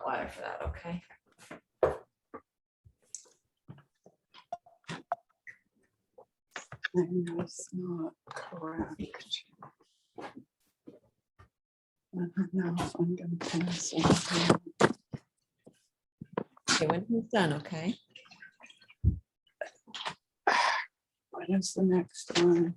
Water for that, okay? That's not correct. I don't know if I'm gonna pass it. Okay, when he's done, okay? What is the next one?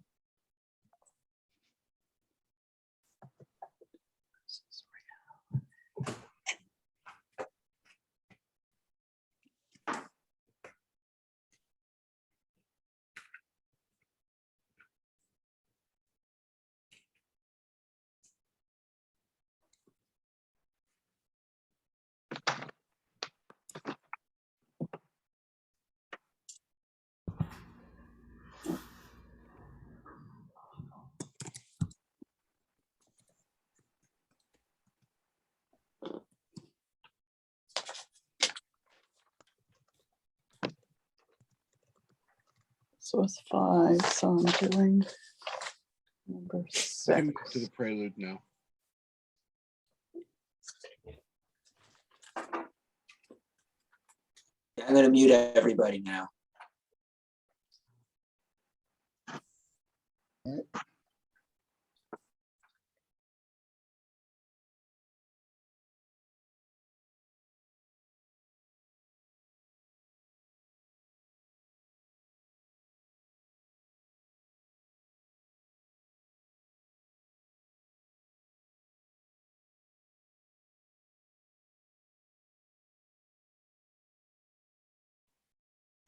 So it's 5, so I'm doing number We 6. can move to the prelude now. I'm going to mute everybody now.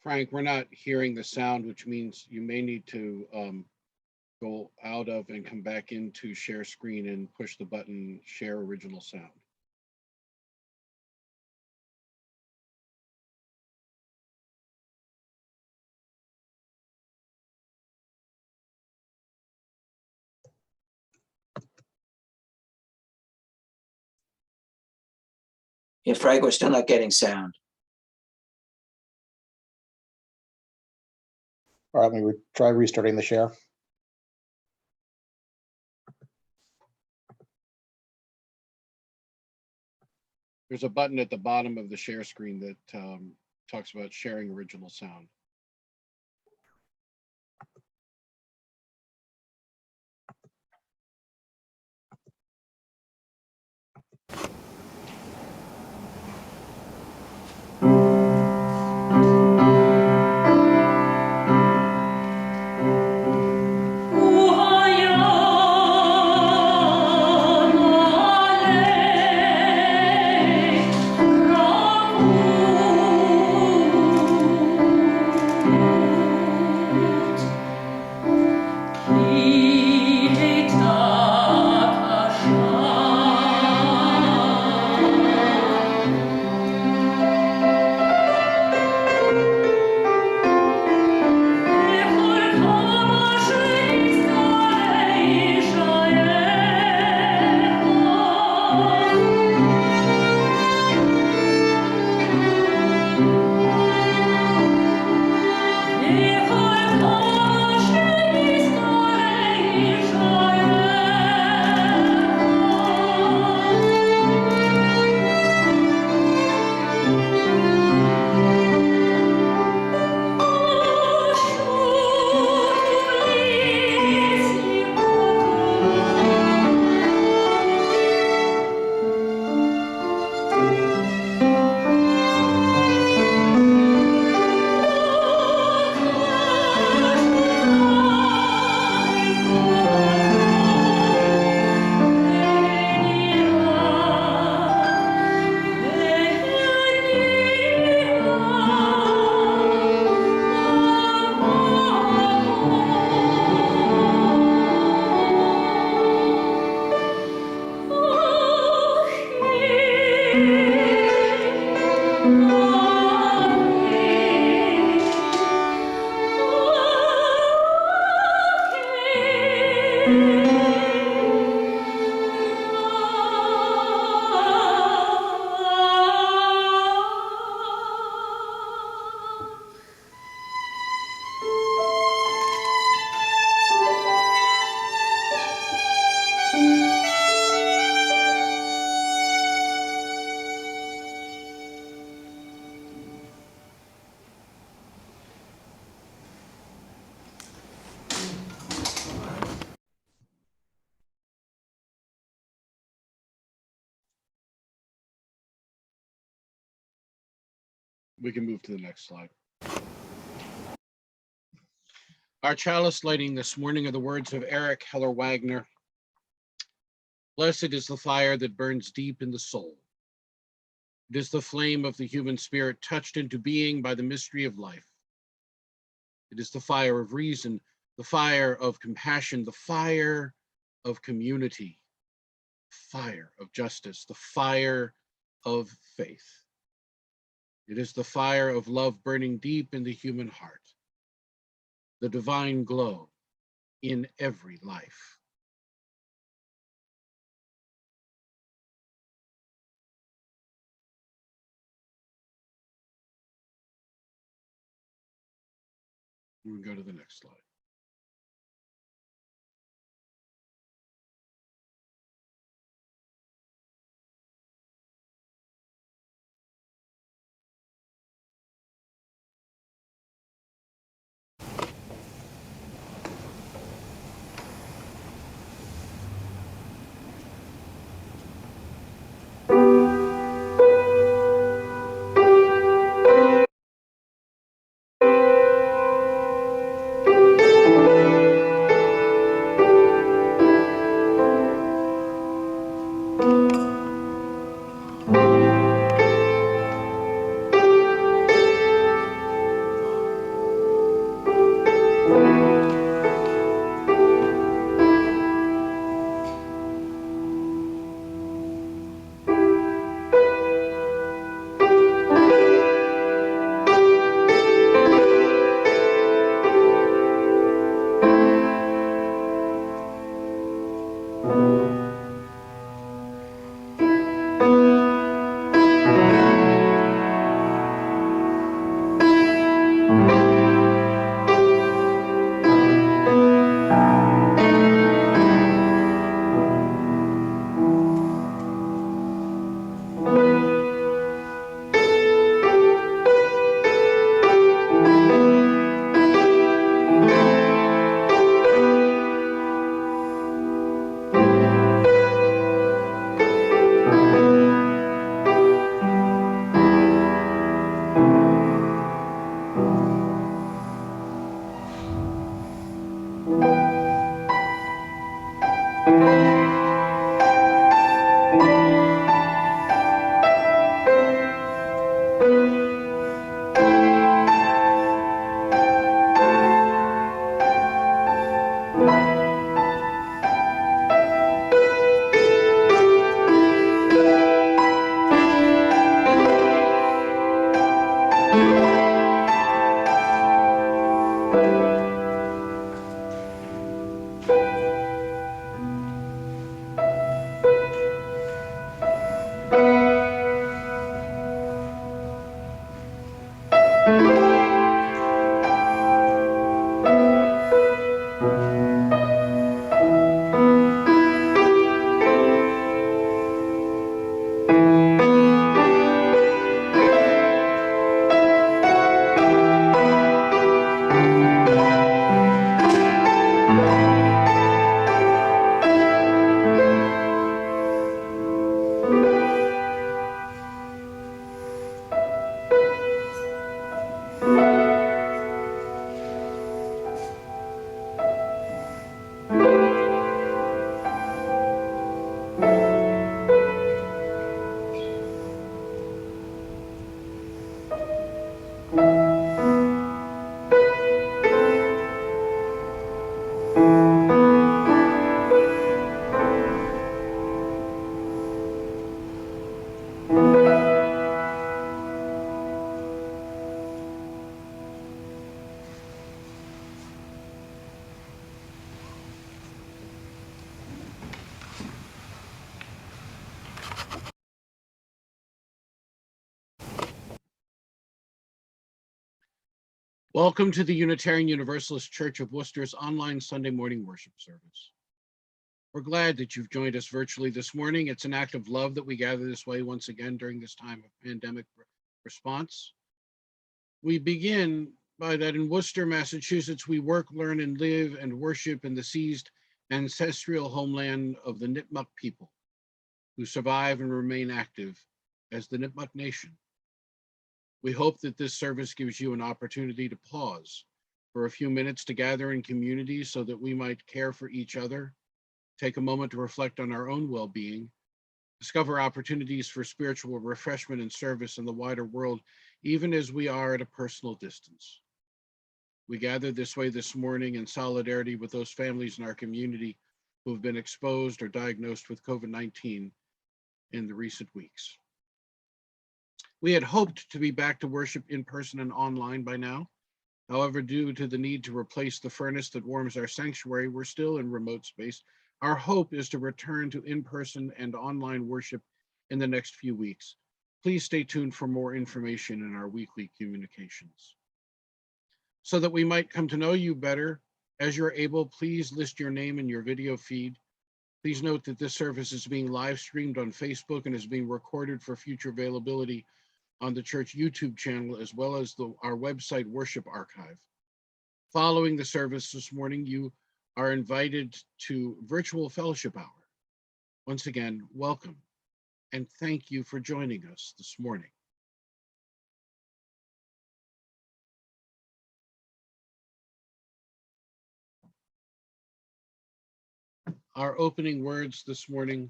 Frank, we're not hearing the sound, which means you may need to go out of and come back into share screen and push the button share original sound. Yeah, Frank, we're still not getting sound. All right, let me try restarting the share. There's a button at the bottom of the share screen that talks about sharing original sound. We can move to the next slide. Our chalice lighting this morning are the words of Eric Heller Wagner. Blessed is the fire that burns deep in the soul. It is the flame of the human spirit touched into being by the mystery of life. It is the fire of reason, the fire of compassion, the fire of community, fire of justice, the fire of faith. It is the fire of love burning deep in the human heart, the divine glow in every life. We can go to the next slide. Welcome to the Unitarian Universalist Church of Worcester's online Sunday morning worship service. We're glad that you've joined us virtually this morning. It's an act of love that we gather this way once again during this time of pandemic response. We begin by that in Worcester, Massachusetts, we work, learn, and live and worship in the seized ancestral homeland of the Nipmuc people, who survive and remain active as the Nipmuc Nation. We hope that this service gives you an opportunity to pause for a few minutes to gather in community so that we might care for each other, take a moment to reflect on our own well-being, discover opportunities for spiritual refreshment and service in the wider world, even as we are at a personal distance. We gather this way this morning in solidarity with those families in our community who have been exposed or diagnosed with COVID-19 in the recent weeks. We had hoped to be back to worship in person and online by now. However, due to the need to replace the furnace that warms our sanctuary, we're still in remote space. Our hope is to return to in-person and online worship in the next few weeks. Please stay tuned for more information in our weekly communications. So that we might come to know you better, as you're able, please list your name in your video feed. Please note that this service is being live streamed on Facebook and is being recorded for future availability on the church YouTube channel, as well as our website worship archive. Following the service this morning, you are invited to virtual fellowship hour. Once again, welcome, and thank you for joining us this morning. Our opening words this morning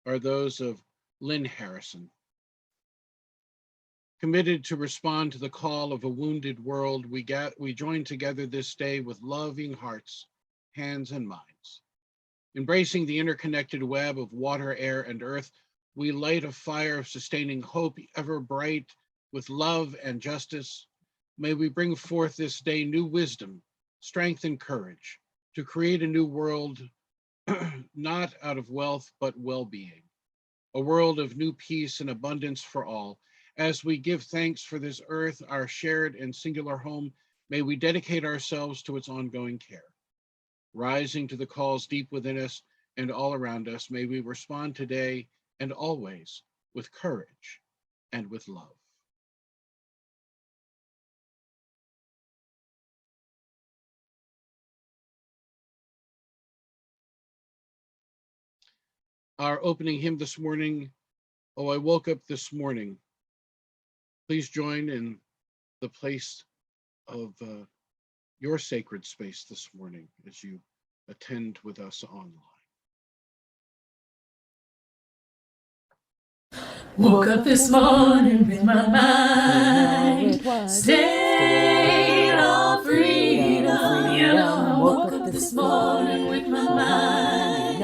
are those of Lynn Harrison. Committed to respond to the call of a wounded world, we join together this day with loving hearts, hands, and minds. Embracing the interconnected web of water, air, and earth, we light a fire of sustaining hope, ever bright with love and justice. May we bring forth this day new wisdom, strength, and courage to create a new world, not out of wealth, but well-being. A world of new peace and abundance for all. As we give thanks for this earth, our shared and singular home, may we dedicate ourselves to its ongoing care. Rising to the calls deep within us and all around us, may we respond today and always with courage and with love. Our opening hymn this morning, "Oh, I Woke Up This Morning." Please join in the place of your sacred space this morning as you attend with us online. Woke up this morning with my mind stayed on freedom. You know, I woke up this morning with my mind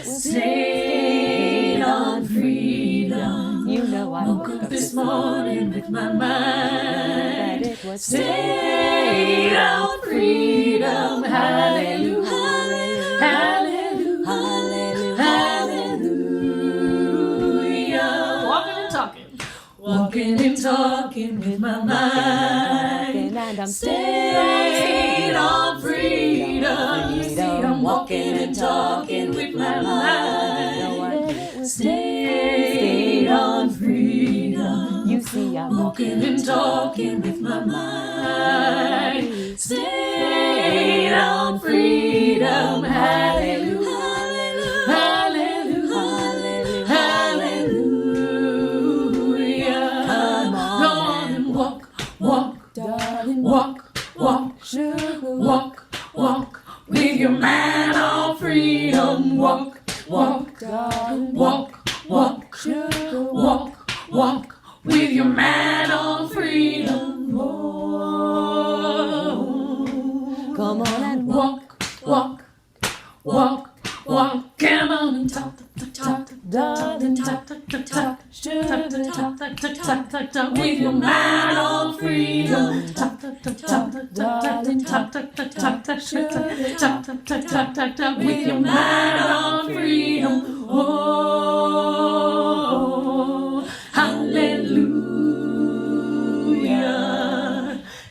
stayed on freedom. You know, I woke up this morning with my mind stayed on freedom. Hallelujah, hallelujah, hallelujah. Walking and talking with my mind, and I'm stayed on freedom. You see, I'm walking and talking with my mind, stayed on freedom. You see, I'm walking and talking with my mind, stayed on freedom. Hallelujah, hallelujah, hallelujah. Come on and walk, walk, darling, walk, walk, sugar, walk, walk with your man on freedom. Walk, walk, darling, walk, walk, sugar, walk, walk with your man on freedom. Oh, come on and walk, walk, walk, walk. Come on and talk, talk, darling, talk, talk, sugar, talk, talk with your man on freedom. Talk, darling, talk, sugar, talk with your man on freedom. Oh, hallelujah.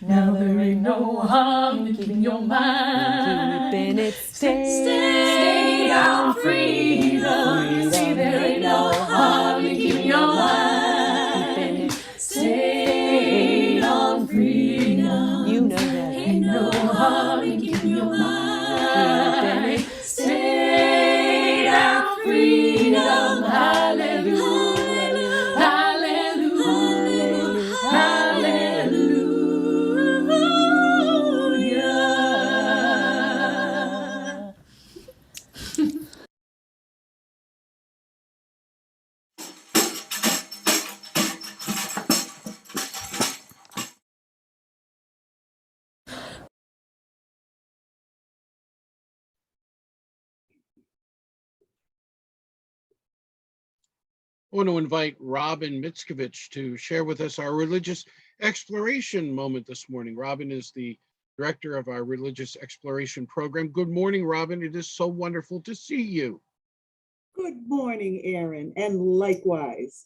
Now there ain't no harm in keeping your mind. Stay on freedom. You see, there ain't no harm in keeping your mind. Stay on freedom. You know that ain't no harm in keeping your mind. Stay on freedom. Hallelujah, I want to invite Robin Mitscovich to share with us our religious exploration moment this morning. Robin is the director of our religious exploration program. Good morning, Robin. It is so wonderful to see you. Good morning, Aaron, and likewise.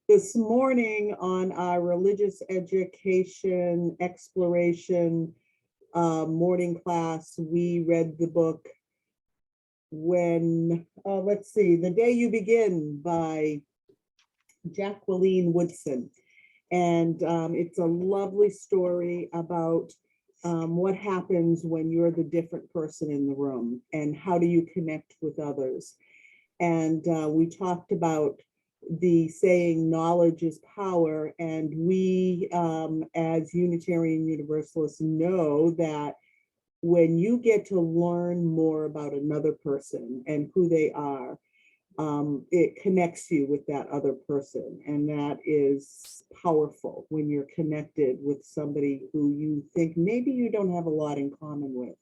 This morning on our religious education exploration morning class, we read the book The Day You Begin by Jacqueline Woodson. And it's a lovely story about what happens when you're the different person in the room and how do you connect with others. And we talked about the saying, knowledge is power. And we, as Unitarian Universalists, know that when you get to learn more about another person and who they are, it connects you with that other person. And that is powerful when you're connected with somebody who you think maybe you don't have a lot in common with.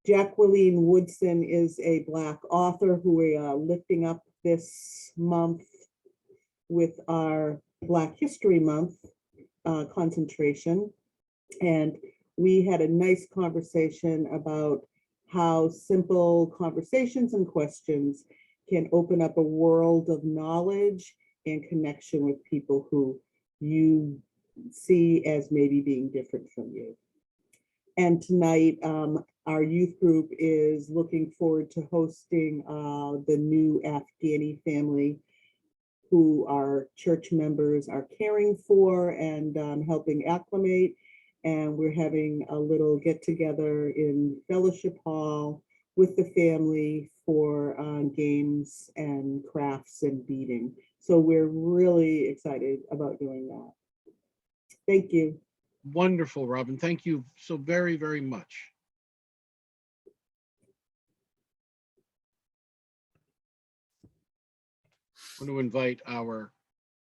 Jacqueline Woodson is a Black author who we are lifting up this month with our Black History Month concentration. And we had a nice conversation about how simple conversations and questions can open up a world of knowledge and connection with people who you see as maybe being different from you. And tonight, our youth group is looking forward to hosting the new Afghani family who our church members are caring for and helping acclimate. And we're having a little get together in Fellowship Hall with the family for games and crafts and beading. So we're really excited about doing that. Thank you. Wonderful, Robin. Thank you so very, very much. I want to invite our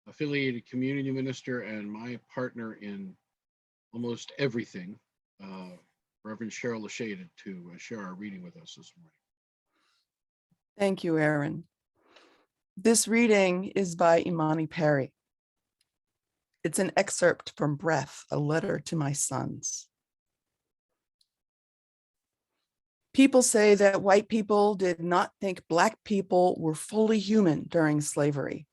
affiliated community minister and my partner in almost everything, Reverend Cheryl Lashada, to share our reading with us this morning. Thank you, Aaron. This reading is by Imani Perry. It's an excerpt from Breath, a letter to my sons. People say that white people did not think Black people were fully human during slavery.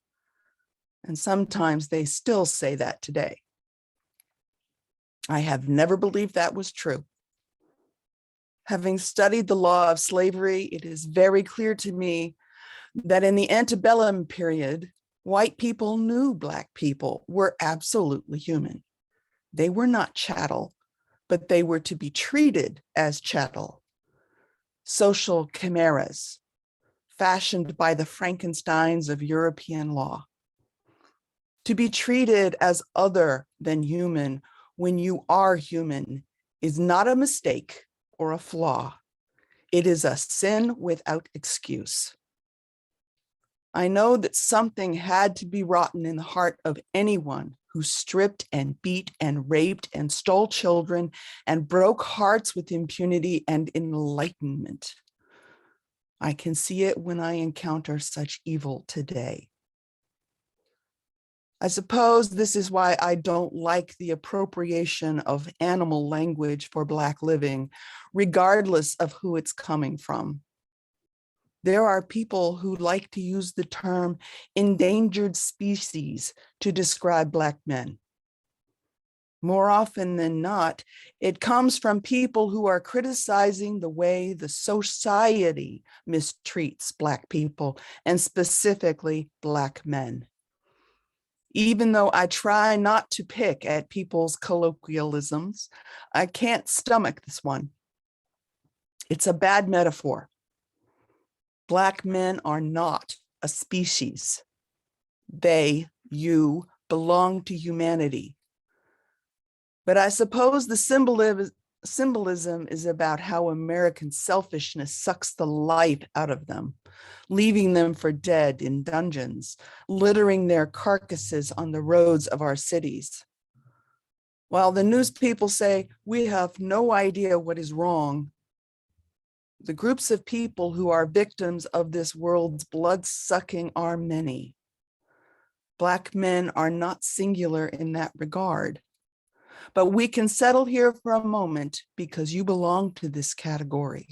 And sometimes they still say that today. I have never believed that was true. Having studied the law of slavery, it is very clear to me that in the antebellum period, white people knew Black people were absolutely human. They were not chattel, but they were to be treated as chattel. Social chimeras, fashioned by the Frankensteins of European law. To be treated as other than human when you are human is not a mistake or a flaw. It is a sin without excuse. I know that something had to be rotten in the heart of anyone who stripped and beat and raped and stole children and broke hearts with impunity and enlightenment. I can see it when I encounter such evil today. I suppose this is why I don't like the appropriation of animal language for Black living, regardless of who it's coming from. There are people who like to use the term endangered species to describe Black men. More often than not, it comes from people who are criticizing the way the society mistreats Black people, and specifically Black men. Even though I try not to pick at people's colloquialisms, I can't stomach this one. It's a bad metaphor. Black men are not a species. They, you, belong to humanity. But I suppose the symbolism is about how American selfishness sucks the life out of them, leaving them for dead in dungeons, littering their carcasses on the roads of our cities. While the news people say, we have no idea what is wrong, The groups of people who are victims of this world's blood-sucking are many. Black men are not singular in that regard. But we can settle here for a moment because you belong to this category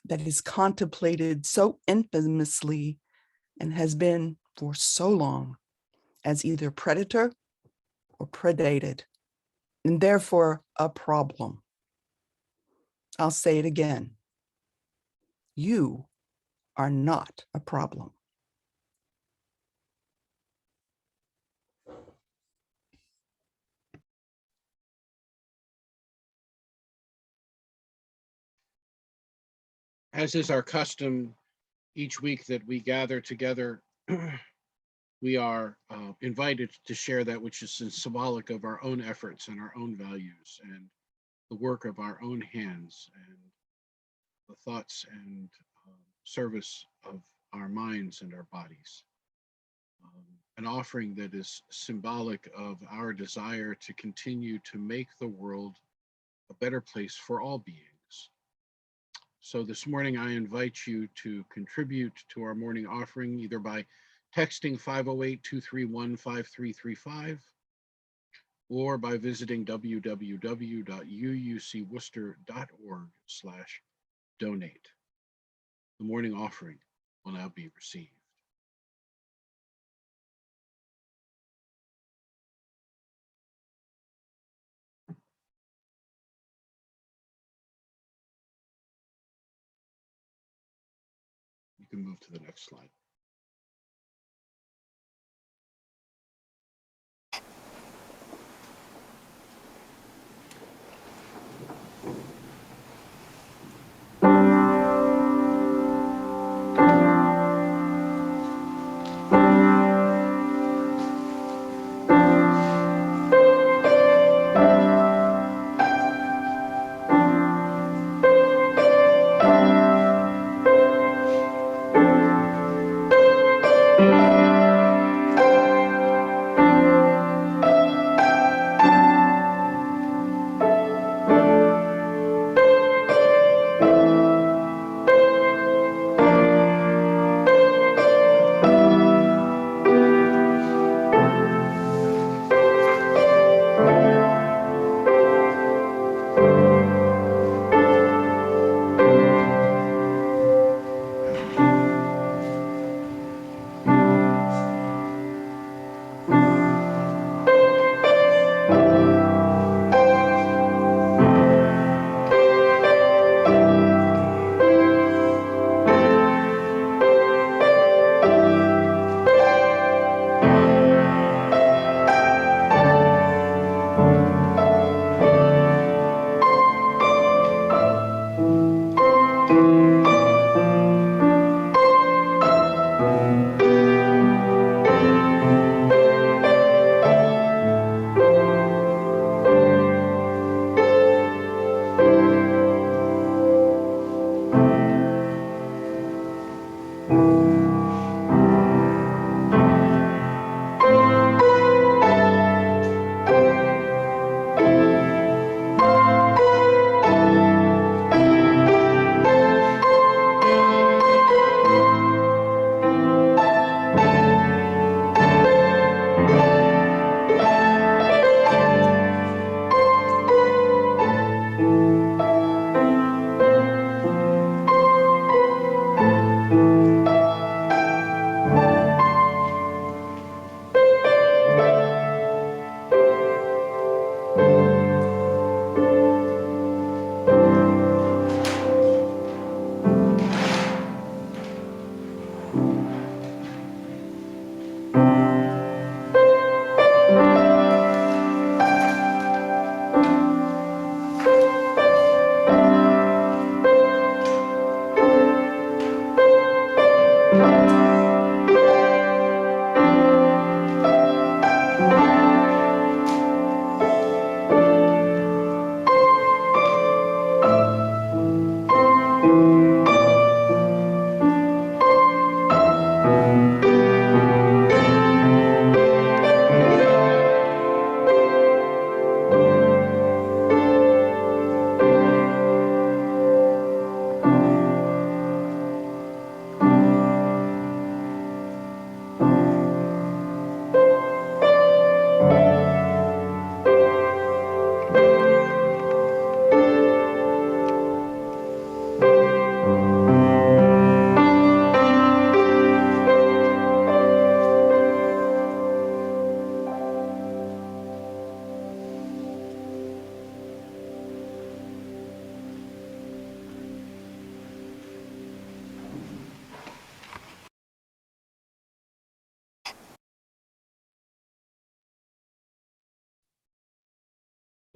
that is contemplated so infamously and has been for so long as either predator or predated, and therefore a problem. I'll say it again. You are not a problem. As is our custom, each week that we gather together, we are invited to share that which is symbolic of our own efforts and our own values and the work of our own hands and the thoughts and service of our minds and our bodies. An offering that is symbolic of our desire to continue to make the world a better place for all beings. So this morning, I invite you to contribute to our morning offering either by texting 508-231-5335 or by visiting www.uucworcester.org/donate. The morning offering will now be received. You can move to the next slide.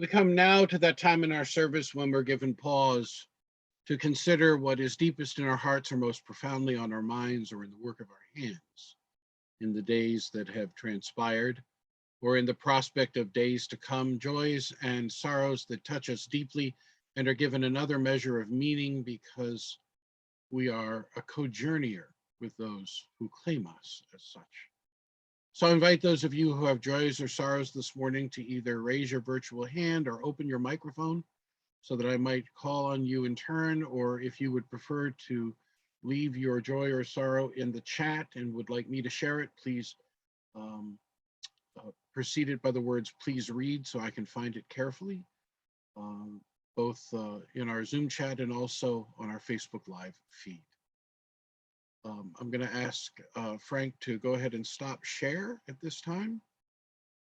We come now to that time in our service when we're given pause to consider what is deepest in our hearts or most profoundly on our minds or in the work of our hands in the days that have transpired or in the prospect of days to come, joys and sorrows that touch us deeply and are given another measure of meaning because we are a co-journeyer with those who claim us as such. So I invite those of you who have joys or sorrows this morning to either raise your virtual hand or open your microphone so that I might call on you in turn, or if you would prefer to leave your joy or sorrow in the chat and would like me to share it, please preceded by the words, please read, so I can find it carefully, both in our Zoom chat and also on our Facebook Live feed. I'm going to ask Frank to go ahead and stop share at this time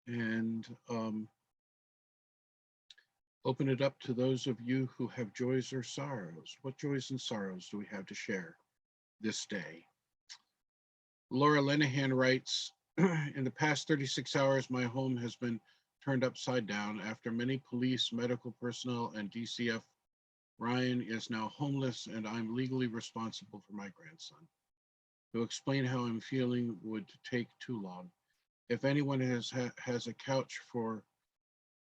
and open it up to those of you who have joys or sorrows. What joys and sorrows do we have to share this day? Laura Lenahan writes, in the past 36 hours, my home has been turned upside down after many police, medical personnel, and DCF. Ryan is now homeless and I'm legally responsible for my grandson. To explain how I'm feeling would take too long. If anyone has a couch for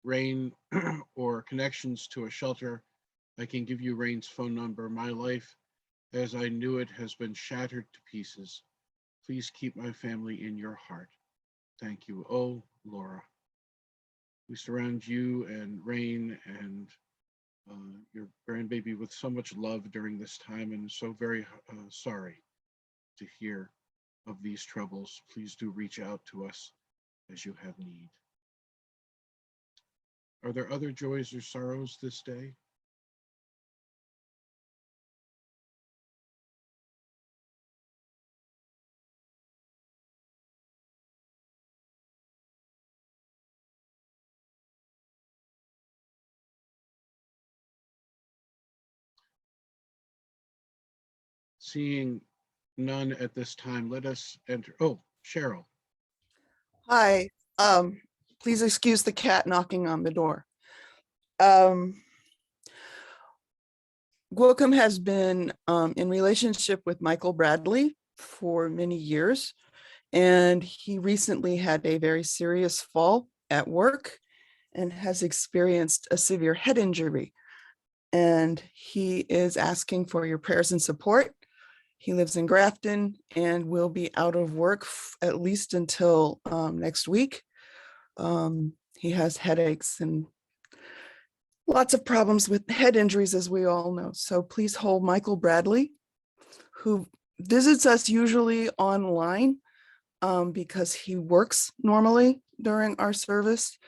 Rain or connections to a shelter, I can give you Rain's phone number. My life as I knew it has been shattered to pieces. Please keep my family in your heart. Thank you. Oh, Laura. We surround you and Rain and your grandbaby with so much love during this time, and so very sorry to hear of these troubles. Please do reach out to us as you have need. Are there other joys or sorrows this day? Seeing none at this time, let us enter. Oh, Cheryl. Hi, please excuse the cat knocking on the door. Gwilcom has been in relationship with Michael Bradley for many years, and he recently had a very serious fall at work and has experienced a severe head injury. And he is asking for your prayers and support. He lives in Grafton and will be out of work at least until next week. He has headaches and lots of problems with head injuries, as we all know. So please hold Michael Bradley, who visits us usually online because he works normally during our service.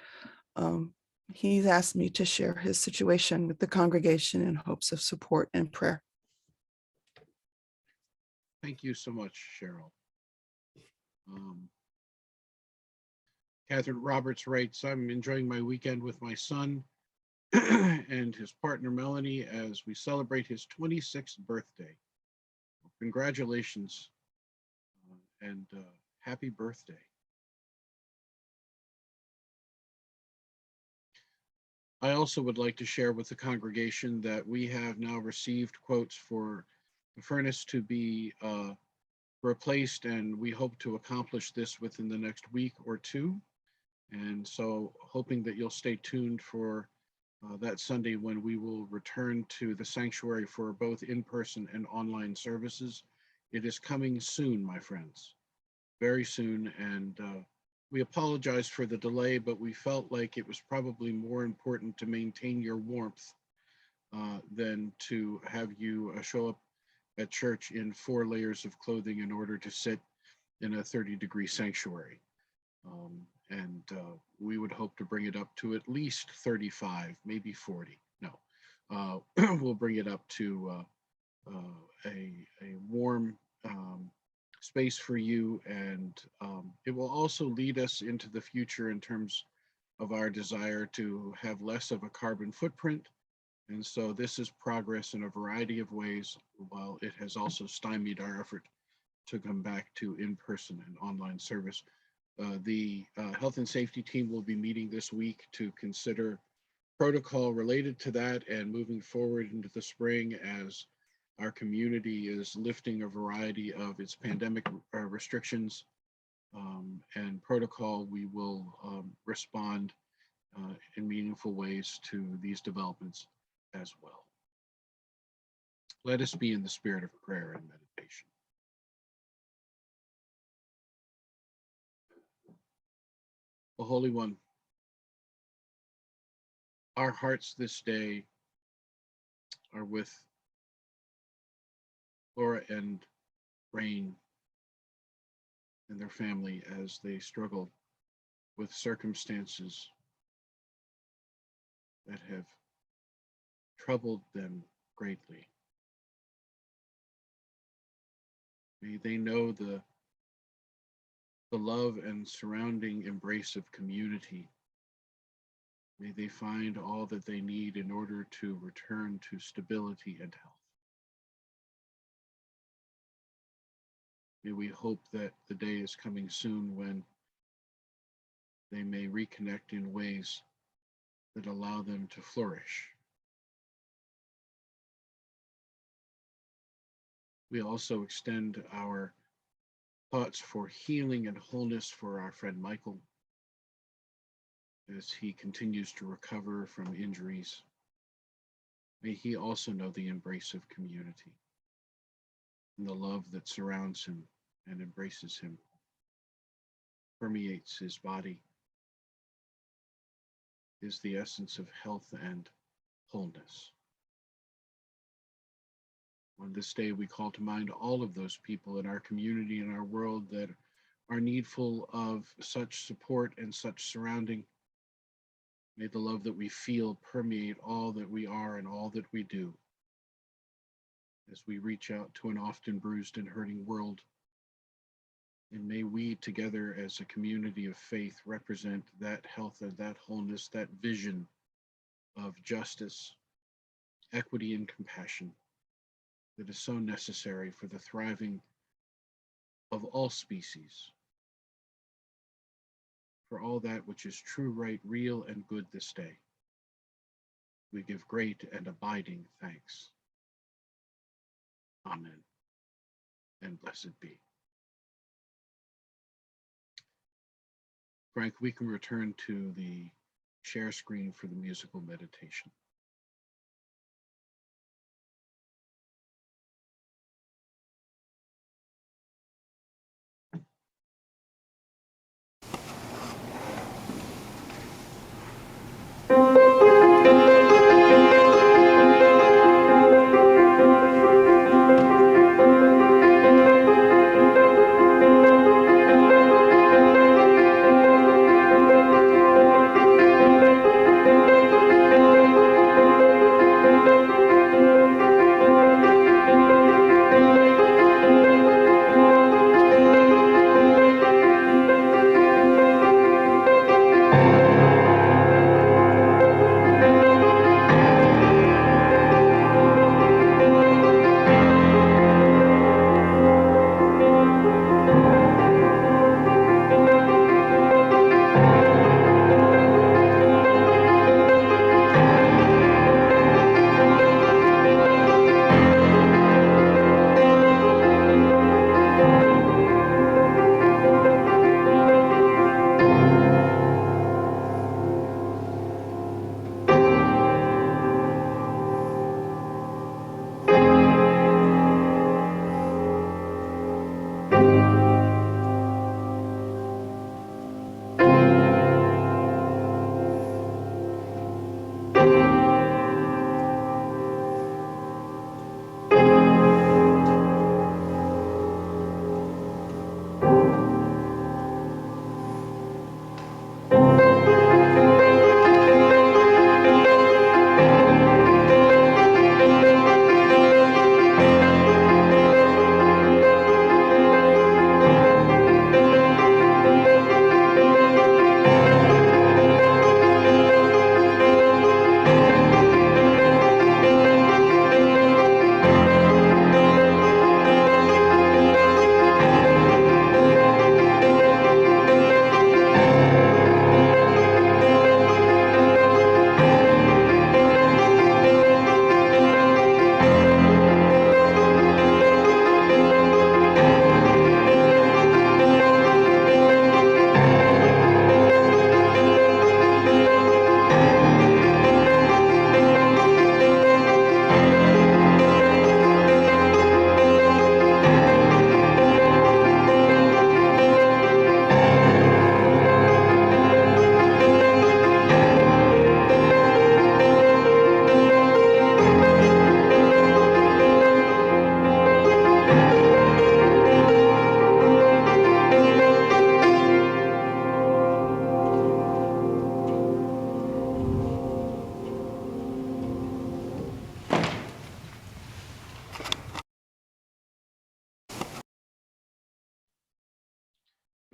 He's asked me to share his situation with the congregation in hopes of support and prayer. Thank you so much, Cheryl. Catherine Roberts writes, I'm enjoying my weekend with my son and his partner Melanie as we celebrate his 26th birthday. Congratulations and happy birthday. I also would like to share with the congregation that we have now received quotes for the furnace to be replaced, and we hope to accomplish this within the next week or two. And so hoping that you'll stay tuned for that Sunday when we will return to the sanctuary for both in-person and online services. It is coming soon, my friends, very soon. And we apologize for the delay, but we felt like it was probably more important to maintain your warmth than to have you show up at church in 4 layers of clothing in order to sit in a 30-degree sanctuary. And we would hope to bring it up to at least 35, maybe 40. No, we'll bring it up to a warm space for you, and it will also lead us into the future in terms of our desire to have less of a carbon footprint. And so this is progress in a variety of ways, while it has also stymied our effort to come back to in-person and online service. The health and safety team will be meeting this week to consider protocol related to that, and moving forward into the spring as our community is lifting a variety of its pandemic restrictions and protocol, we will respond in meaningful ways to these developments as well. Let us be in the spirit of prayer and meditation. O Holy One, our hearts this day are with Laura and Rain and their family as they struggle with circumstances that have troubled them greatly. May they know the love and surrounding embrace of community. May they find all that they need in order to return to stability and health. May we hope that the day is coming soon when they may reconnect in ways that allow them to flourish. We also extend our thoughts for healing and wholeness for our friend Michael as he continues to recover from injuries. May he also know the embrace of community and the love that surrounds him and embraces him, permeates his body, is the essence of health and wholeness. On this day, we call to mind all of those people in our community and our world that are needful of such support and such surrounding. May the love that we feel permeate all that we are and all that we do as we reach out to an often bruised and hurting world. And may we together as a community of faith represent that health and that wholeness, that vision of justice, equity, and compassion that is so necessary for the thriving of all species, for all that which is true, right, real, and good this day. We give great and abiding thanks. Amen, and blessed be. Frank, we can return to the share screen for the musical meditation.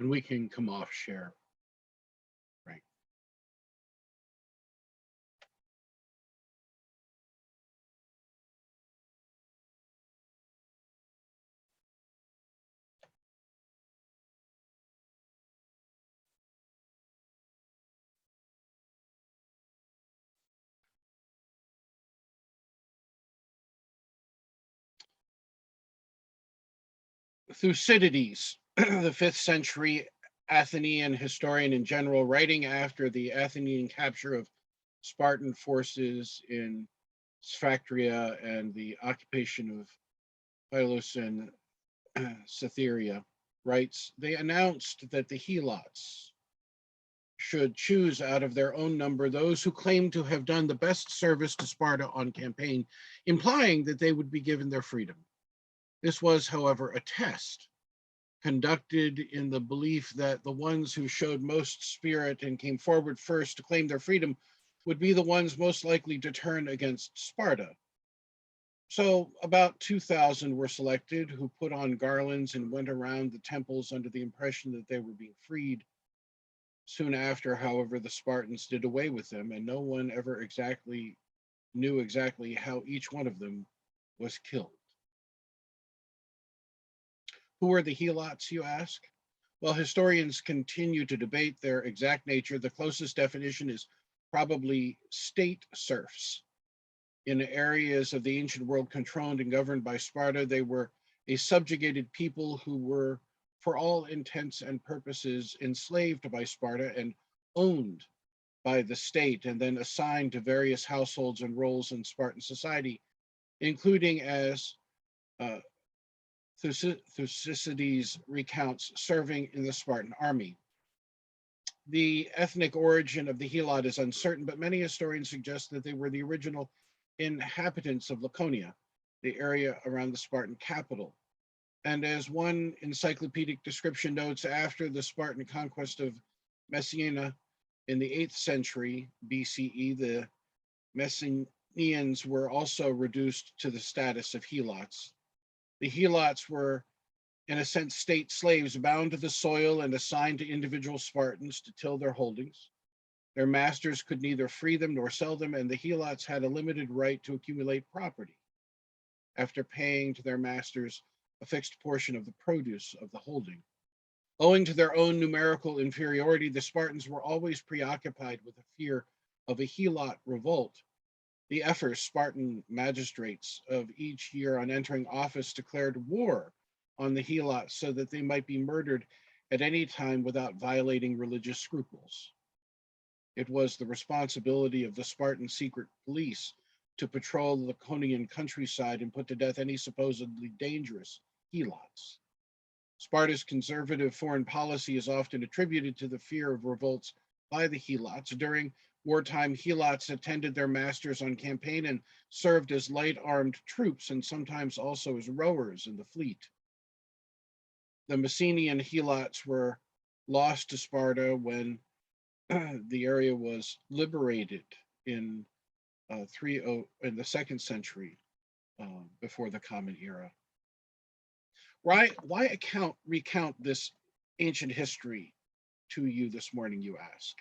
And we can come off share. Right. Thucydides, the 5th century Athenian historian in general, writing after the Athenian capture of Spartan forces in Sphacteria and the occupation of Pylos and Cytherea, writes, they announced that the Helots should choose out of their own number those who claimed to have done the best service to Sparta on campaign, implying that they would be given their freedom. This was, however, a test conducted in the belief that the ones who showed most spirit and came forward first to claim their freedom would be the ones most likely to turn against Sparta. So about 2,000 were selected who put on garlands and went around the temples under the impression that they were being freed. Soon after, however, the Spartans did away with them, and no one ever knew exactly how each one of them was killed. Who are the Helots, you ask? Well, historians continue to debate their exact nature. The closest definition is probably state serfs. In areas of the ancient world controlled and governed by Sparta, they were a subjugated people who were, for all intents and purposes, enslaved by Sparta and owned by the state, and then assigned to various households and roles in Spartan society, including, as Thucydides recounts, serving in the Spartan army. The ethnic origin of the Helot is uncertain, but many historians suggest that they were the original inhabitants of Laconia, the area around the Spartan capital. And as one encyclopedic description notes, after the Spartan conquest of Messina in the 8th century BCE, the Messenians were also reduced to the status of Helots. The Helots were, in a sense, state slaves bound to the soil and assigned to individual Spartans to till their holdings. Their masters could neither free them nor sell them, and the Helots had a limited right to accumulate property after paying to their masters a fixed portion of the produce of the holding. Owing to their own numerical inferiority, the Spartans were always preoccupied with the fear of a Helot revolt. The Ephors, Spartan magistrates of each year on entering office, declared war on the Helots so that they might be murdered at any time without violating religious scruples. It was the responsibility of the Spartan secret police to patrol the Laconian countryside and put to death any supposedly dangerous Helots. Sparta's conservative foreign policy is often attributed to the fear of revolts by the Helots. During wartime, Helots attended their masters on campaign and served as light-armed troops and sometimes also as rowers in the fleet. The Messenian Helots were lost to Sparta when the area was liberated in the 2nd century before the Common Era. Why recount this ancient history to you this morning, you ask?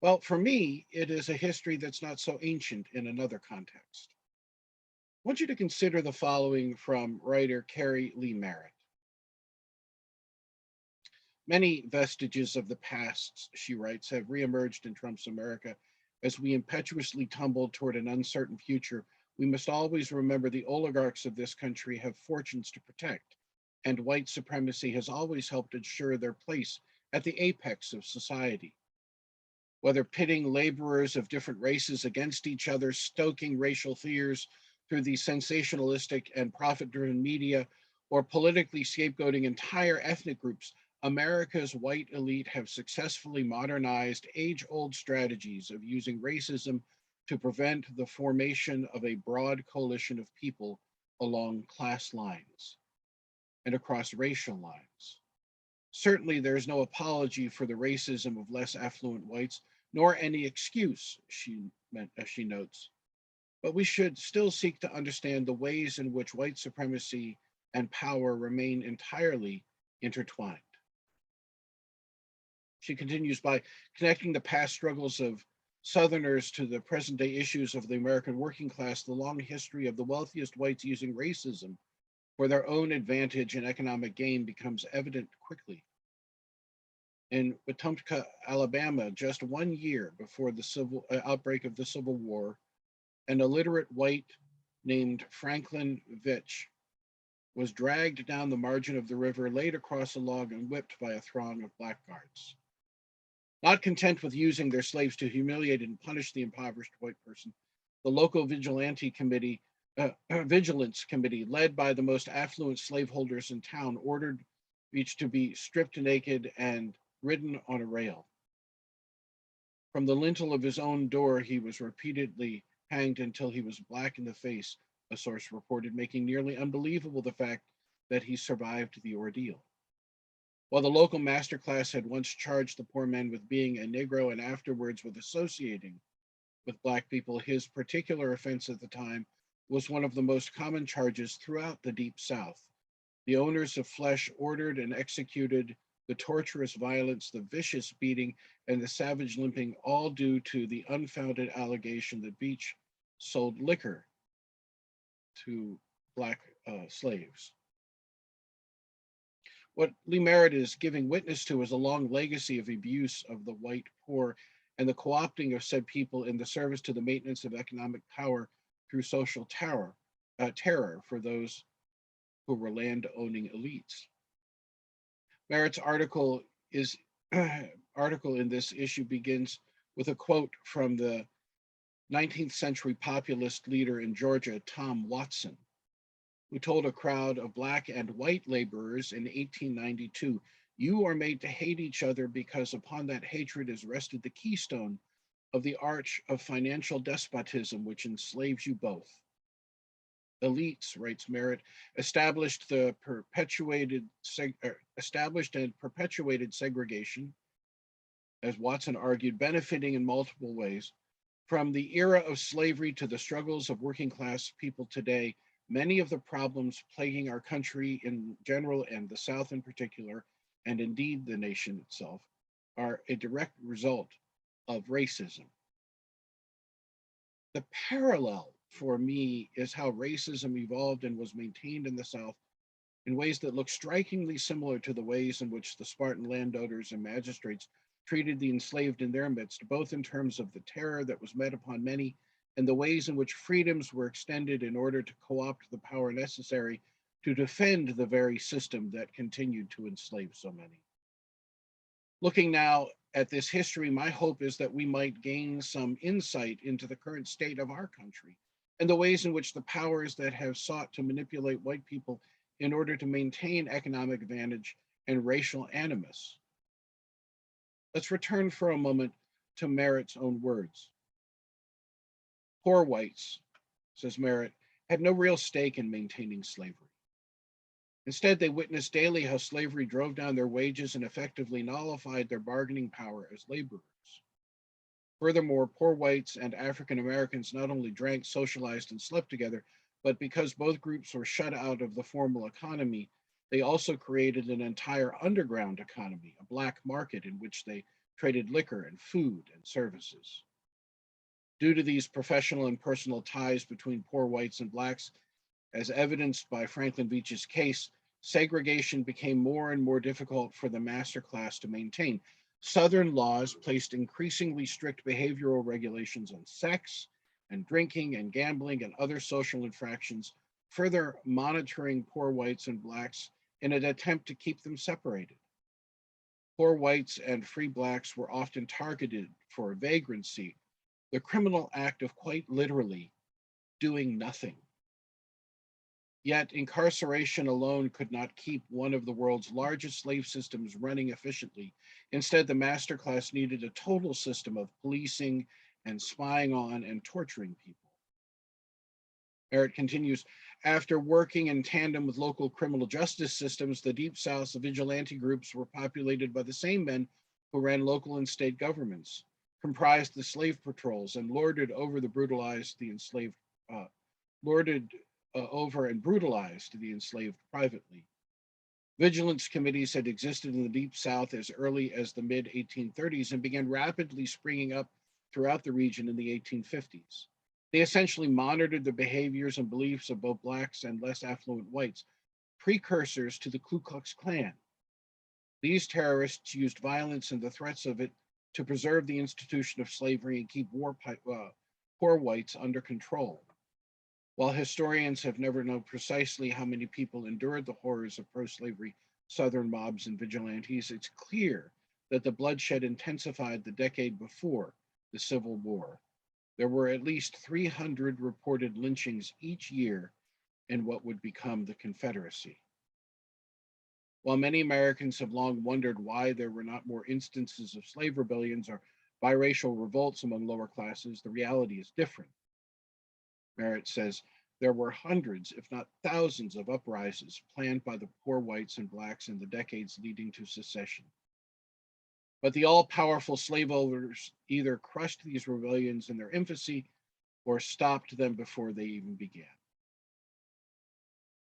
Well, for me, it is a history that's not so ancient in another context. I want you to consider the following from writer Carrie Lee Merritt. Many vestiges of the past, she writes, have reemerged in Trump's America. As we impetuously tumble toward an uncertain future, we must always remember the oligarchs of this country have fortunes to protect, and white supremacy has always helped ensure their place at the apex of society. Whether pitting laborers of different races against each other, stoking racial fears through the sensationalistic and profit-driven media, or politically scapegoating entire ethnic groups, America's white elite have successfully modernized age-old strategies of using racism to prevent the formation of a broad coalition of people along class lines and across racial lines. Certainly, there is no apology for the racism of less affluent whites, nor any excuse, she notes. But we should still seek to understand the ways in which white supremacy and power remain entirely intertwined. She continues, by connecting the past struggles of Southerners to the present day issues of the American working class, the long history of the wealthiest whites using racism for their own advantage and economic gain becomes evident quickly. In Wetumpka, Alabama, just 1 year before the outbreak of the Civil War, an illiterate white named Franklin Vitch was dragged down the margin of the river, laid across a log, and whipped by a throng of blackguards. Not content with using their slaves to humiliate and punish the impoverished white person, the local vigilance committee, led by the most affluent slaveholders in town, ordered each to be stripped naked and ridden on a rail. From the lintel of his own door, he was repeatedly hanged until he was black in the face, a source reported, making nearly unbelievable the fact that he survived the ordeal. While the local master class had once charged the poor man with being a Negro and afterwards with associating with Black people, his particular offense at the time was one of the most common charges throughout the Deep South. The owners of flesh ordered and executed the torturous violence, the vicious beating, and the savage limping, all due to the unfounded allegation that Beach sold liquor to Black slaves. What Lee Merritt is giving witness to is a long legacy of abuse of the white poor and the co-opting of said people in the service to the maintenance of economic power through social terror for those who were land-owning elites. Merritt's article in this issue begins with a quote from the 19th century populist leader in Georgia, Tom Watson, who told a crowd of Black and white laborers in 1892, "You are made to hate each other because upon that hatred is rested the keystone of the arch of financial despotism which enslaves you both." Elites, writes Merritt, established and perpetuated segregation, as Watson argued, benefiting in multiple ways. From the era of slavery to the struggles of working class people today, many of the problems plaguing our country in general and the South in particular, and indeed the nation itself, are a direct result of racism. The parallel for me is how racism evolved and was maintained in the South in ways that look strikingly similar to the ways in which the Spartan landowners and magistrates treated the enslaved in their midst, both in terms of the terror that was met upon many and the ways in which freedoms were extended in order to co-opt the power necessary to defend the very system that continued to enslave so many. Looking now at this history, my hope is that we might gain some insight into the current state of our country and the ways in which the powers that have sought to manipulate white people in order to maintain economic advantage and racial animus. Let's return for a moment to Merritt's own words. Poor whites, says Merritt, had no real stake in maintaining slavery. Instead, they witnessed daily how slavery drove down their wages and effectively nullified their bargaining power as laborers. Furthermore, poor whites and African Americans not only drank, socialized, and slept together, but because both groups were shut out of the formal economy, they also created an entire underground economy, a black market in which they traded liquor and food and services. Due to these professional and personal ties between poor whites and Blacks, as evidenced by Franklin Beach's case, segregation became more and more difficult for the master class to maintain. Southern laws placed increasingly strict behavioral regulations on sex and drinking and gambling and other social infractions, further monitoring poor whites and Blacks in an attempt to keep them separated. Poor whites and free Blacks were often targeted for vagrancy, the criminal act of quite literally doing nothing. Yet incarceration alone could not keep one of the world's largest slave systems running efficiently. Instead, the master class needed a total system of policing and spying on and torturing people. Merritt continues, after working in tandem with local criminal justice systems, the Deep South's vigilante groups were populated by the same men who ran local and state governments, comprised the slave patrols, and lorded over and brutalized the enslaved privately. Vigilance committees had existed in the Deep South as early as the mid-1830s and began rapidly springing up throughout the region in the 1850s. They essentially monitored the behaviors and beliefs of both Blacks and less affluent whites, precursors to the Ku Klux Klan. These terrorists used violence and the threats of it to preserve the institution of slavery and keep poor whites under control. While historians have never known precisely how many people endured the horrors of pro-slavery Southern mobs and vigilantes, it's clear that the bloodshed intensified the decade before the Civil War. There were at least 300 reported lynchings each year in what would become the Confederacy. While many Americans have long wondered why there were not more instances of slave rebellions or biracial revolts among lower classes, the reality is different. Merritt says, there were hundreds, if not thousands, of uprisings planned by the poor whites and Blacks in the decades leading to secession. But the all-powerful slave owners either crushed these rebellions in their infancy or stopped them before they even began.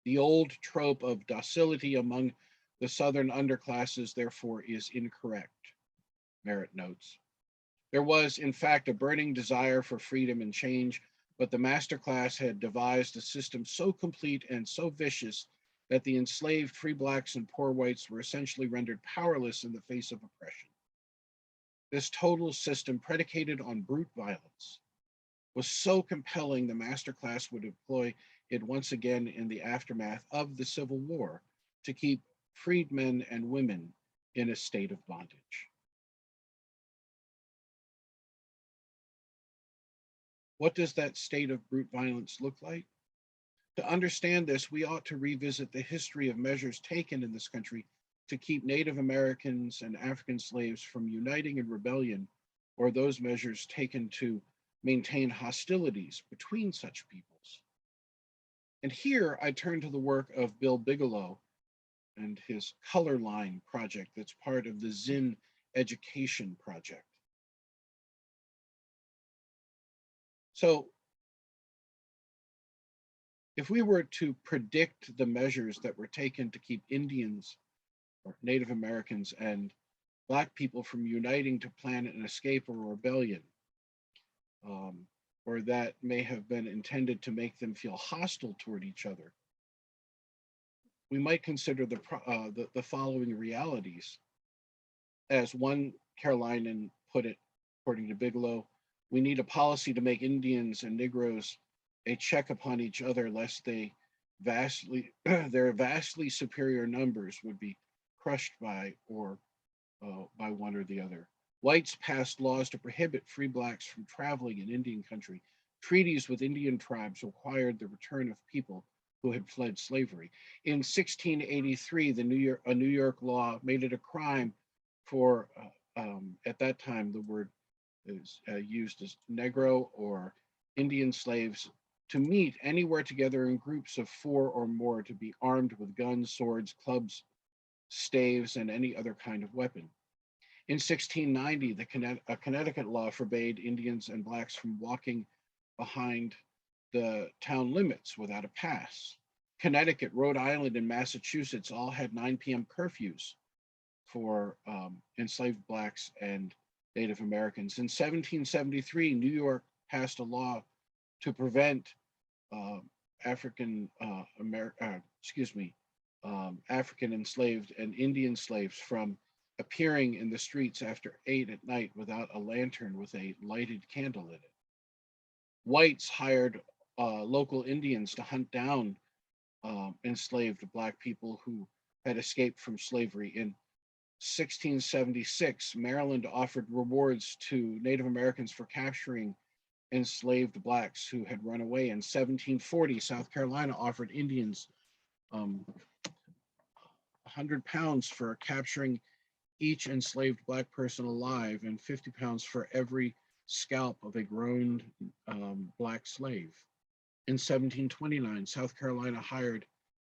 The old trope of docility among the Southern underclasses, therefore, is incorrect, Merritt notes. There was, in fact, a burning desire for freedom and change, but the master class had devised a system so complete and so vicious that the enslaved free Blacks and poor whites were essentially rendered powerless in the face of oppression. This total system, predicated on brute violence, was so compelling the master class would employ it once again in the aftermath of the Civil War to keep freedmen and women in a state of bondage. What does that state of brute violence look like? To understand this, we ought to revisit the history of measures taken in this country to keep Native Americans and African slaves from uniting in rebellion, or those measures taken to maintain hostilities between such peoples. And here I turn to the work of Bill Bigelow and his Color Line project that's part of the Zinn Education Project. So if we were to predict the measures that were taken to keep Indians or Native Americans and Black people from uniting to plan an escape or rebellion, or that may have been intended to make them feel hostile toward each other, we might consider the following realities. As one Carolinian put it, according to Bigelow, we need a policy to make Indians and Negroes a check upon each other, lest their vastly superior numbers would be crushed by by one or the other. Whites passed laws to prohibit free Blacks from traveling in Indian country. Treaties with Indian tribes required the return of people who had fled slavery. In 1683, a New York law made it a crime for, at that time, the word is used as Negro or Indian slaves, to meet anywhere together in groups of 4 or more, to be armed with guns, swords, clubs, staves, and any other kind of weapon. In 1690, a Connecticut law forbade Indians and Blacks from walking behind the town limits without a pass. Connecticut, Rhode Island, and Massachusetts all had 9 p.m. curfews for enslaved Blacks and Native Americans. In 1773, New York passed a law to prevent African enslaved and Indian slaves from appearing in the streets after 8 at night without a lantern with a lighted candle in it. Whites hired local Indians to hunt down enslaved Black people who had escaped from slavery. In 1676, Maryland offered rewards to Native Americans for capturing enslaved Blacks who had run away. In 1740, South Carolina offered Indians 100 pounds for capturing each enslaved Black person alive, and 50 pounds for every scalp of a grown Black slave. In 1729, South Carolina hired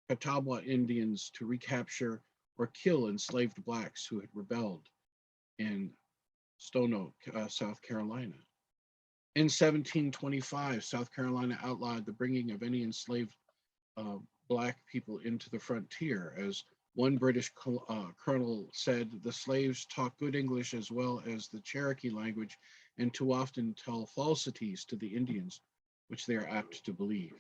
Catawba Indians to recapture or kill enslaved Blacks who had rebelled in Stone Oak, South Carolina. In 1725, South Carolina outlawed the bringing of any enslaved Black people into the frontier, as One British colonel said the slaves talk good English as well as the Cherokee language and too often tell falsities to the Indians, which they are apt to believe.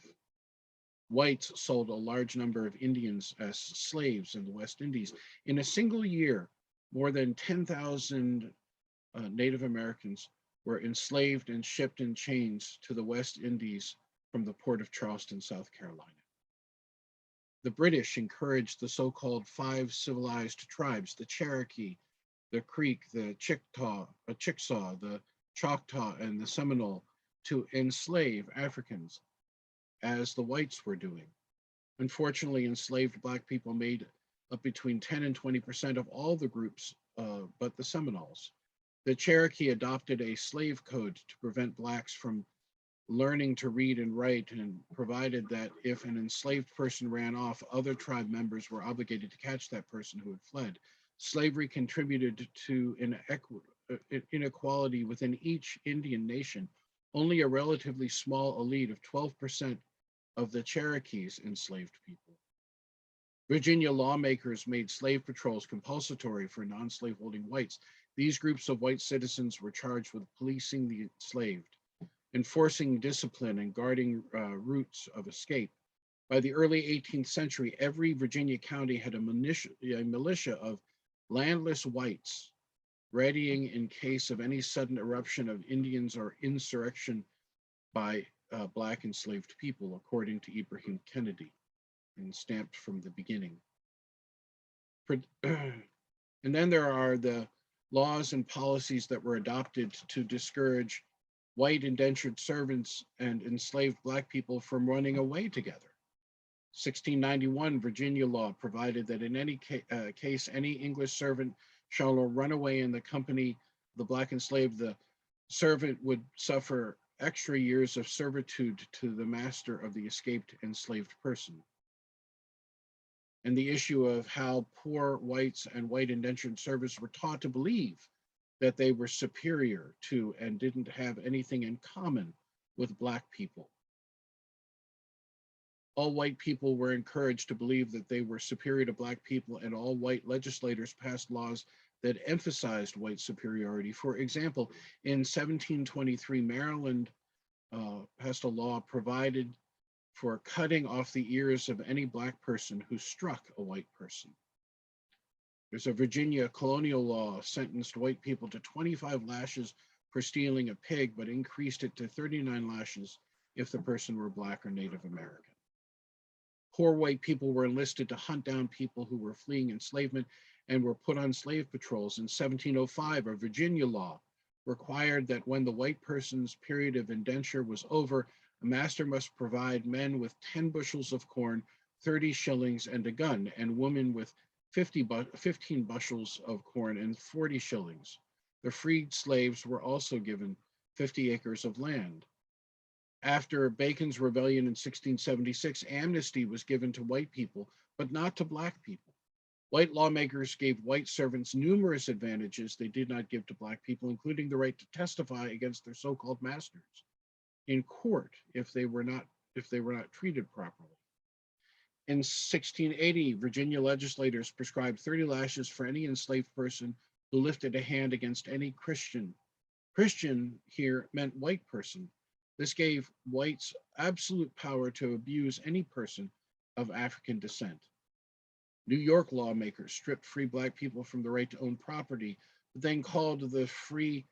Whites sold a large number of Indians as slaves in the West Indies. In a single year, more than 10,000 Native Americans were enslaved and shipped in chains to the West Indies from the port of Charleston, South Carolina. The British encouraged the so-called 5 civilized tribes, the Cherokee, the Creek, the Chickasaw, the Choctaw, and the Seminole, to enslave Africans, as the whites were doing. Unfortunately, enslaved Black people made up between 10 and 20% of all the groups, but the Seminoles. The Cherokee adopted a slave code to prevent Blacks from learning to read and write, and provided that if an enslaved person ran off, other tribe members were obligated to catch that person who had fled. Slavery contributed to inequality within each Indian nation. Only a relatively small elite of 12% of the Cherokees enslaved people. Virginia lawmakers made slave patrols compulsory for non-slaveholding whites. These groups of white citizens were charged with policing the enslaved, enforcing discipline, and guarding routes of escape. By the early 18th century, every Virginia county had a militia of landless whites, readying in case of any sudden eruption of Indians or insurrection by Black enslaved people, according to Ibrahim Kennedy, and stamped from the beginning. And then there are the laws and policies that were adopted to discourage white indentured servants and enslaved Black people from running away together. 1691 Virginia law provided that in any case, any English servant shall run away in the company of the Black enslaved, the servant would suffer extra years of servitude to the master of the escaped enslaved person. And the issue of how poor whites and white indentured servants were taught to believe that they were superior to and didn't have anything in common with Black people. All white people were encouraged to believe that they were superior to Black people, and all white legislators passed laws that emphasized white superiority. For example, in 1723, Maryland passed a law provided for cutting off the ears of any Black person who struck a white person. There's a Virginia colonial law sentenced white people to 25 lashes for stealing a pig, but increased it to 39 lashes if the person were Black or Native American. Poor white people were enlisted to hunt down people who were fleeing enslavement and were put on slave patrols. In 1705, a Virginia law required that when the white person's period of indenture was over, a master must provide men with 10 bushels of corn, 30 shillings, and a gun, and women with 15 bushels of corn and 40 shillings. The freed slaves were also given 50 acres of land. After Bacon's rebellion in 1676, amnesty was given to white people, but not to Black people. White lawmakers gave white servants numerous advantages they did not give to Black people, including the right to testify against their so-called masters in court if they were not treated properly. In 1680, Virginia legislators prescribed 30 lashes for any enslaved person who lifted a hand against any Christian. Christian here meant white person. This gave whites absolute power to abuse any person of African descent. New York lawmakers stripped free Black people from the right to own property, but then called the free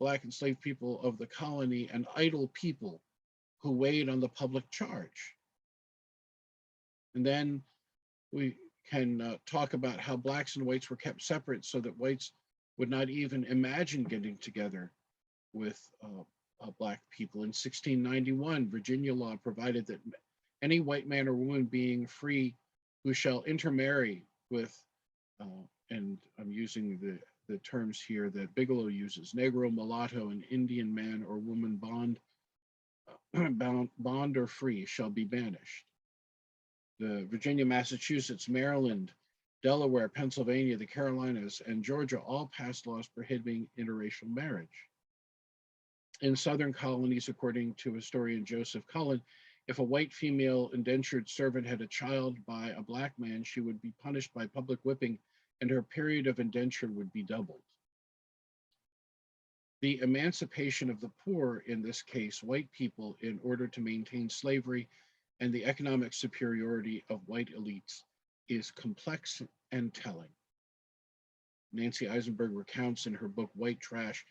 Black enslaved people of the colony an idle people who weighed on the public charge. And then we can talk about how Blacks and whites were kept separate so that whites would not even imagine getting together with Black people. In 1691, Virginia law provided that any white man or woman being free who shall intermarry with, and I'm using the terms here that Bigelow uses, Negro, mulatto, and Indian man or woman bond or free shall be banished. The Virginia, Massachusetts, Maryland, Delaware, Pennsylvania, the Carolinas, and Georgia all passed laws prohibiting interracial marriage. In Southern colonies, according to historian Joseph Cullen, If a white female indentured servant had a child by a black man, she would be punished by public whipping, and her period of indenture would be doubled. The emancipation of the poor, in this case, white people, in order to maintain slavery and the economic superiority of white elites, is complex and telling. Nancy Eisenberg recounts in her book, White Trash,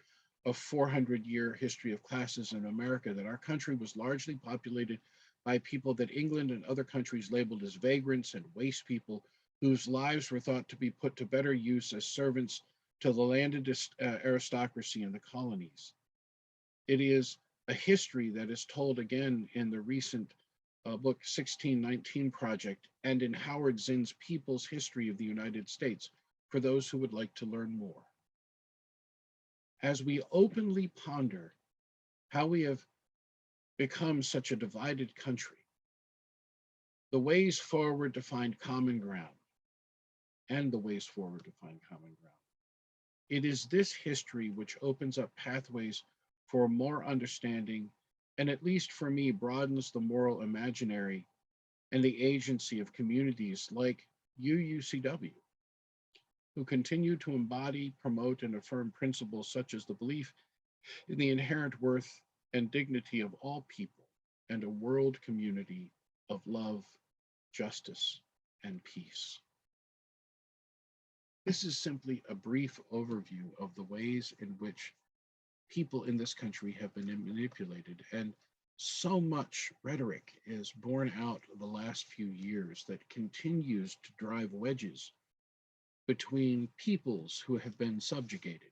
a 400-year history of classes in America, that our country was largely populated by people that England and other countries labeled as vagrants and waste people, whose lives were thought to be put to better use as servants to the landed aristocracy in the colonies. It is a history that is told again in the recent book 1619 Project and in Howard Zinn's People's History of the United States, for those who would like to learn more. As we openly ponder how we have become such a divided country, the ways forward to find common ground, and the ways forward to find common ground, it is this history which opens up pathways for more understanding, and at least for me, broadens the moral imaginary and the agency of communities like UUCW, who continue to embody, promote, and affirm principles such as the belief in the inherent worth and dignity of all people and a world community of love, justice, and peace. This is simply a brief overview of the ways in which people in this country have been manipulated, and so much rhetoric is borne out the last few years that continues to drive wedges between peoples who have been subjugated.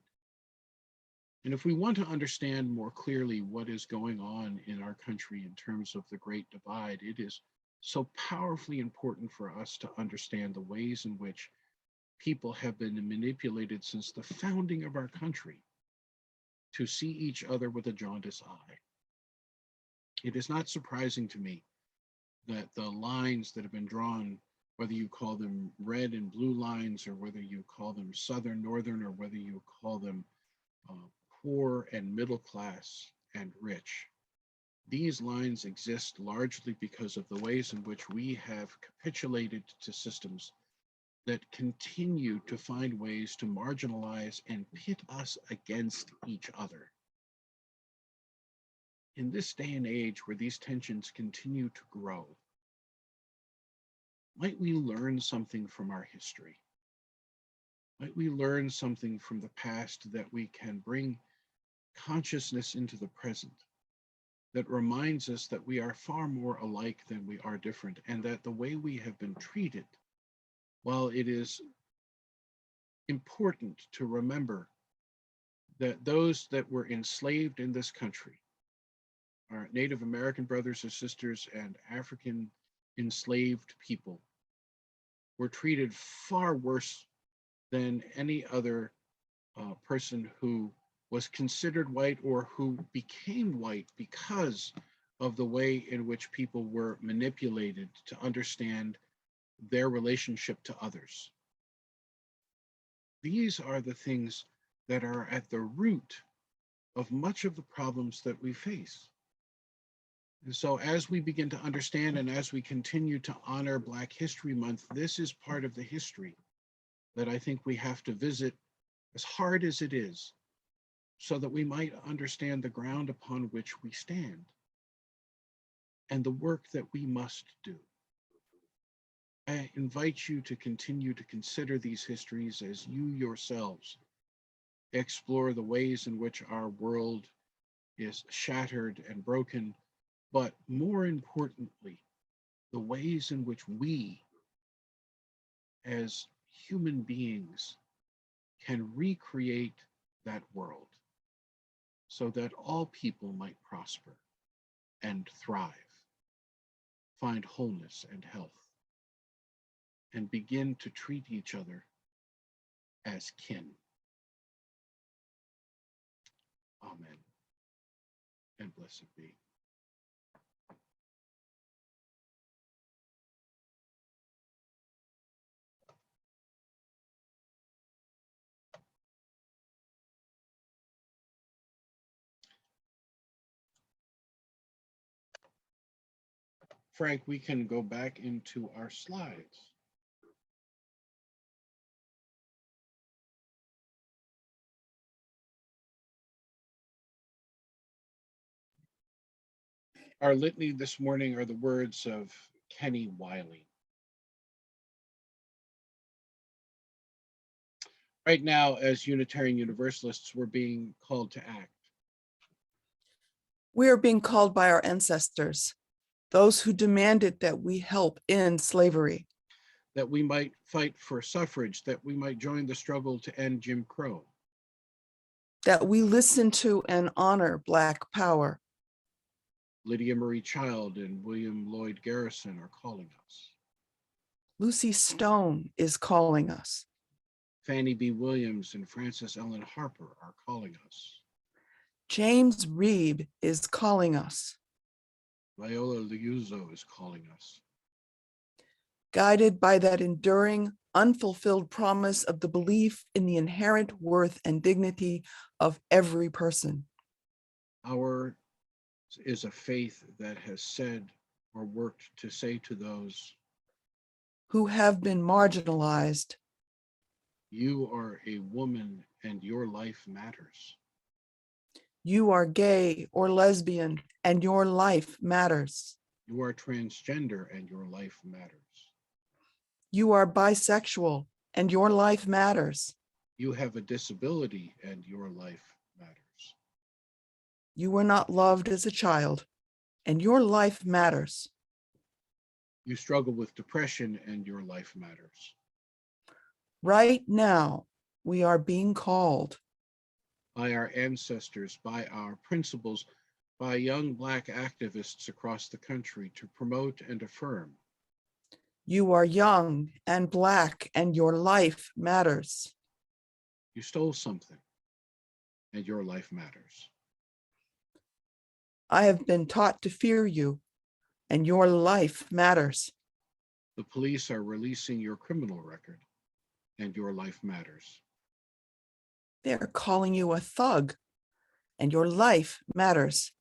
And if we want to understand more clearly what is going on in our country in terms of the Great Divide, it is so powerfully important for us to understand the ways in which people have been manipulated since the founding of our country to see each other with a jaundiced eye. It is not surprising to me that the lines that have been drawn, whether you call them red and blue lines, or whether you call them southern, northern, or whether you call them poor and middle class and rich, these lines exist largely because of the ways in which we have capitulated to systems that continue to find ways to marginalize and pit us against each other. In this day and age where these tensions continue to grow, might we learn something from our history? Might we learn something from the past that we can bring consciousness into the present, that reminds us that we are far more alike than we are different, and that the way we have been treated, while it is important to remember that those that were enslaved in this country, our Native American brothers and sisters and African enslaved people, were treated far worse than any other person who was considered white or who became white because of the way in which people were manipulated to understand their relationship to others. These are the things that are at the root of much of the problems that we face. And so as we begin to understand and as we continue to honor Black History Month, this is part of the history that I think we have to visit, as hard as it is, so that we might understand the ground upon which we stand and the work that we must do. I invite you to continue to consider these histories as you yourselves explore the ways in which our world is shattered and broken, but more importantly, the ways in which we, as human beings, can recreate that world so that all people might prosper and thrive, find wholeness and health, and begin to treat each other as kin. Amen, and blessed be. Frank, we can go back into our slides. Our litany this morning are the words of Kenny Wiley. Right now, as Unitarian Universalists, we're being called to act. We are being called by our ancestors, those who demanded that we help end slavery, That we might fight for suffrage, that we might join the struggle to end Jim Crow, that we listen to and honor Black power. Lydia Marie Child and William Lloyd Garrison are calling us. Lucy Stone is calling us. Fannie B. Williams and Frances Ellen Harper are calling us. James Reeb is calling us. Viola Liuzzo is calling us. Guided by that enduring, unfulfilled promise of the belief in the inherent worth and dignity of every person. Ours is a faith that has said or worked to say to those, who have been marginalized, you are a woman and your life matters. you are gay or lesbian and your life matters. You are transgender and your life matters. You are bisexual and your life matters. You have a disability and your life matters. You were not loved as a child and your life matters. You struggle with depression and your life matters. Right now, we are being called By our ancestors, by our principles, by young Black activists across the country to promote and affirm. You are young and Black and your life matters. You stole something and your life matters. I have been taught to fear you and your life matters. The police are releasing your criminal record and your life matters. They're calling you a thug and your life matters.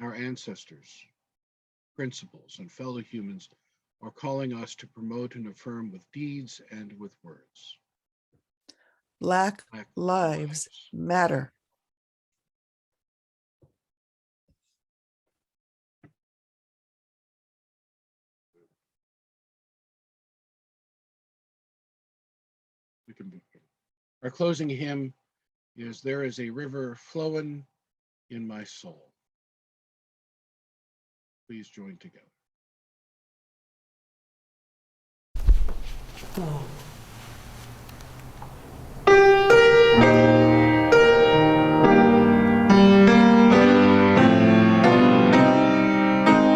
Our ancestors, principles, and fellow humans are calling us to promote and affirm with deeds and with words. Black Black lives matter. We can move. Our closing hymn is There is a River Flowing in My Soul. Please join together. There's a river flowing in my soul.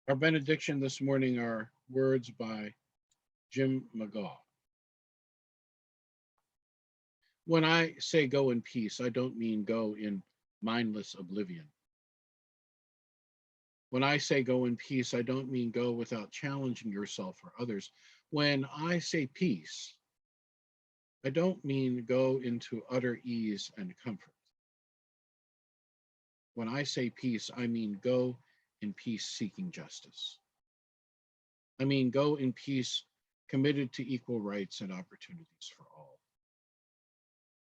Our benediction this morning are words by Jim McGaw. When I say go in peace, I don't mean go in mindless oblivion. When I say go in peace, I don't mean go without challenging yourself or others. When I say peace, I don't mean go into utter ease and comfort. When I say peace, I mean go in peace seeking justice. I mean go in peace committed to equal rights and opportunities for all.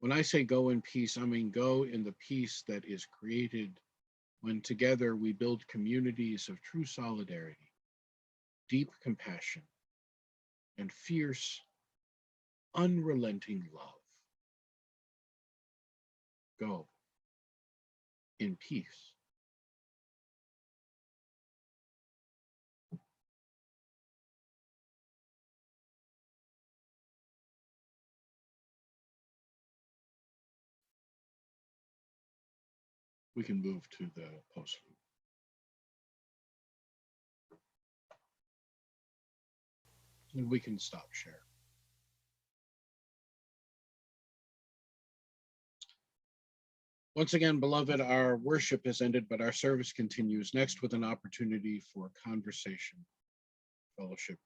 When I say go in peace, I mean go in the peace that is created when together we build communities of true solidarity, deep compassion, and fierce, unrelenting love. Go in peace. We can move to the postlude. And we can stop share. Once again, beloved, our worship has ended, but our service continues next with an opportunity for conversation, fellowship.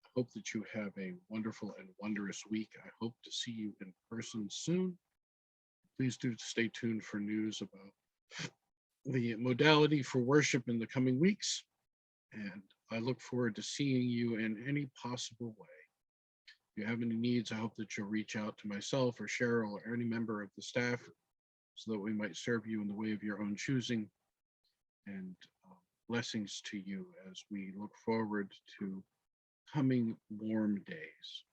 I hope that you have a wonderful and wondrous week. I hope to see you in person soon. Please do stay tuned for news about the modality for worship in the coming weeks. And I look forward to seeing you in any possible way. If you have any needs, I hope that you'll reach out to myself or Cheryl or any member of the staff so that we might serve you in the way of your own choosing. And blessings to you as we look forward to coming warm days.